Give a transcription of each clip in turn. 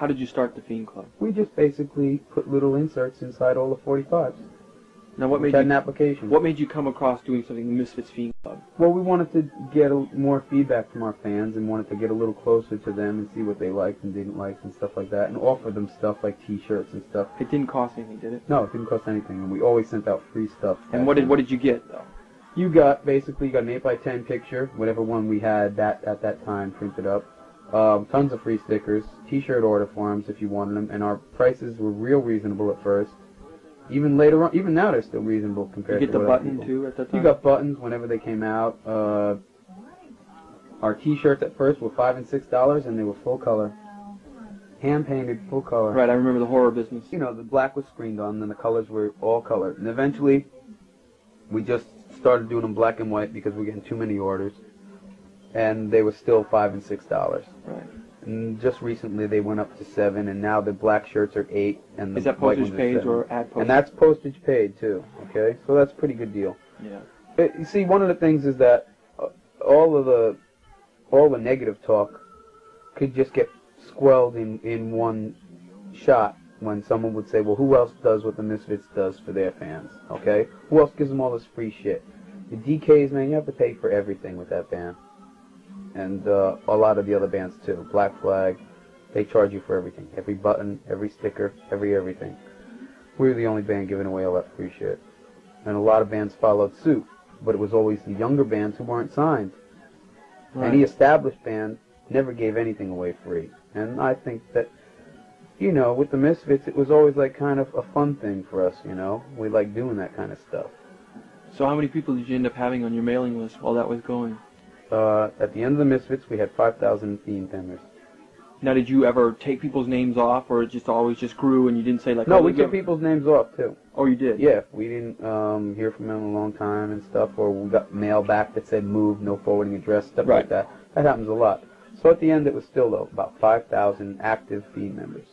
How did you start the Fiend Club? We just basically put little inserts inside all the 45s. Now, what made an application. What made you come across doing something, the Misfits Fiend Club? Well, we wanted to get more feedback from our fans and wanted to get a little closer to them and see what they liked and didn't like and stuff like that, and offer them stuff like T-shirts and stuff. It didn't cost anything, did it? No, it didn't cost anything, and we always sent out free stuff. And what did you get though? You got an 8x10 picture, whatever one we had at that time printed up. Tons of free stickers, T-shirt order forms if you wanted them, and our prices were real reasonable at first. Even later on, even now they're still reasonable compared to You get the button too at that time? You got buttons whenever they came out. Our T-shirts at first were $5 and $6, and they were full color, hand painted, full color. Right, I remember the horror business. You know, the black was screened on, and the colors were all colored. And eventually, we just started doing them black and white because we were getting too many orders, and they were still $5 and $6. Right. And just recently they went up to $7, and now the black shirts are $8, and the Is that white postage ones are paid $7. or ad postage? And that's postage paid too. Okay, so that's a pretty good deal. Yeah. You see, one of the things is that all the negative talk could just get squelched in one shot when someone would say, well, who else does what the Misfits does for their fans? Okay, who else gives them all this free shit? The DKs, man, you have to pay for everything with that band. And a lot of the other bands too. Black Flag, they charge you for everything. Every button, every sticker, everything. We were the only band giving away all that free shit. And a lot of bands followed suit, but it was always the younger bands who weren't signed. Right. Any established band never gave anything away free. And I think that, you know, with the Misfits, it was always like kind of a fun thing for us, you know. We like doing that kind of stuff. So how many people did you end up having on your mailing list while that was going? At the end of the Misfits, we had 5,000 Fiend members. Now, did you ever take people's names off, or it just always just grew and you didn't say like... No, oh, we took people's names off, too. Oh, you did? Yeah, if we didn't hear from them in a long time and stuff, or we got mail back that said move, no forwarding address, stuff like that. That happens a lot. So at the end, it was still, though, about 5,000 active Fiend members.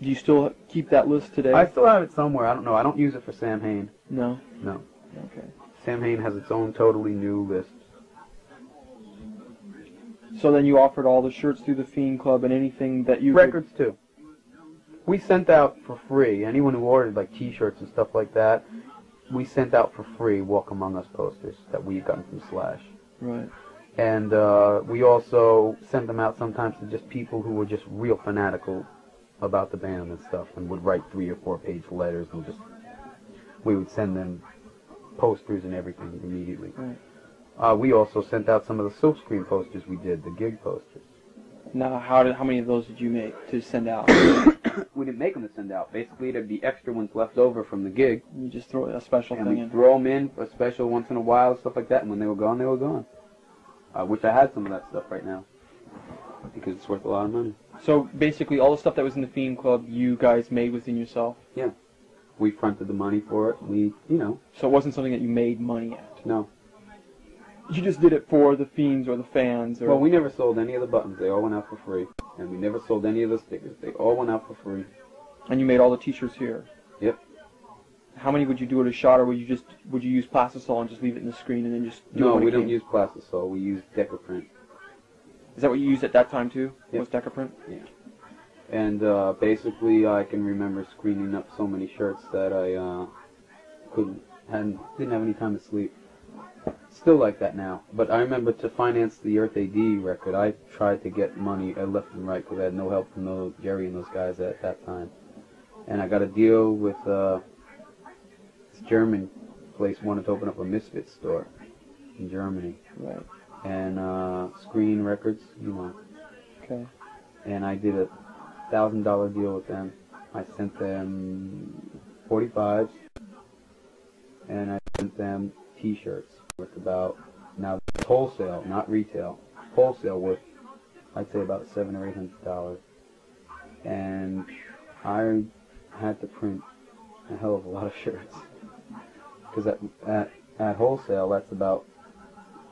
Do you still keep that list today? I still have it somewhere. I don't know. I don't use it for Sam Hain. No? No. Okay. Sam Hain has its own totally new list. So then you offered all the shirts through the Fiend Club and anything that you... Records, too. We sent out for free. Anyone who ordered, like, T-shirts and stuff like that, we sent out for free Walk Among Us posters that we gotten from Slash. Right. And we also sent them out sometimes to just people who were just real fanatical about the band and stuff and would write 3 or 4 page letters and just... We would send them posters and everything immediately. Right. We also sent out some of the silkscreen posters we did, the gig posters. Now, how many of those did you make to send out? We didn't make them to send out. Basically, there'd be extra ones left over from the gig. You just throw a special and thing we in. throw them in, a special once in a while, stuff like that. And when they were gone, they were gone. I wish I had some of that stuff right now because it's worth a lot of money. So basically, all the stuff that was in the Fiend Club, you guys made within yourself? Yeah. We fronted the money for it. We, you know. So it wasn't something that you made money at? No. You just did it for the Fiends or the fans? Or... Well, we never sold any of the buttons. They all went out for free. And we never sold any of the stickers. They all went out for free. And you made all the T-shirts here? Yep. How many would you do at a shot, or would you use plastisol and just leave it in the screen and then just do it? No, we don't use plastisol. We use Decaprint. Is that what you used at that time too? Yep. Was Decaprint? Yeah. And basically, I can remember screening up so many shirts that I didn't have any time to sleep. Still like that now. But I remember to finance the Earth AD record, I tried to get money left and right because I had no help from Jerry and those guys at that time. And I got a deal with this German place wanted to open up a Misfits store in Germany. Right. And Screen Records, you know. Okay. And I did a $1,000 deal with them. I sent them 45s, and I sent them T-shirts worth about, now wholesale, not retail, wholesale worth, I'd say about $700 or $800. And I had to print a hell of a lot of shirts, because at wholesale, that's about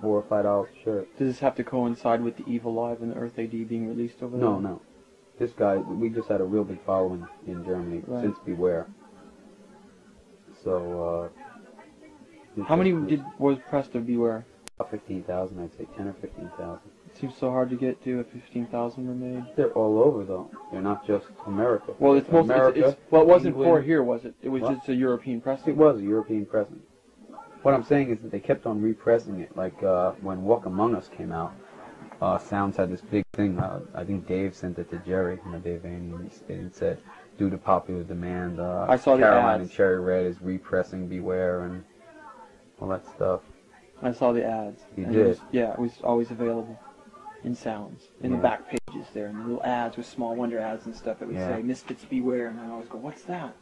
$4 or $5 a shirt. Does this have to coincide with the Evil Live and the Earth AD being released over there? No. This guy, we just had a real big following in Germany since Beware. So, how many was pressed of Beware? About 15,000, I'd say, 10 or 15,000. It seems so hard to get to. 15,000 were made. They're all over though. They're not just America. Well, it's mostly America. Well, it wasn't England. for here, was it? It was What? just a European pressing. It was a European pressing. What I'm saying is that they kept on repressing it. Like when Walk Among Us came out, Sounds had this big thing. I think Dave sent it to Jerry, Dave Aney, and said, due to popular demand, I saw the Caroline ads. and Cherry Red is repressing Beware and all that stuff. I saw the ads. You and did? It was always available in Sounds, in the back pages there, and the little ads with Small Wonder ads and stuff. It would say, Misfits Beware, and I always go, what's that?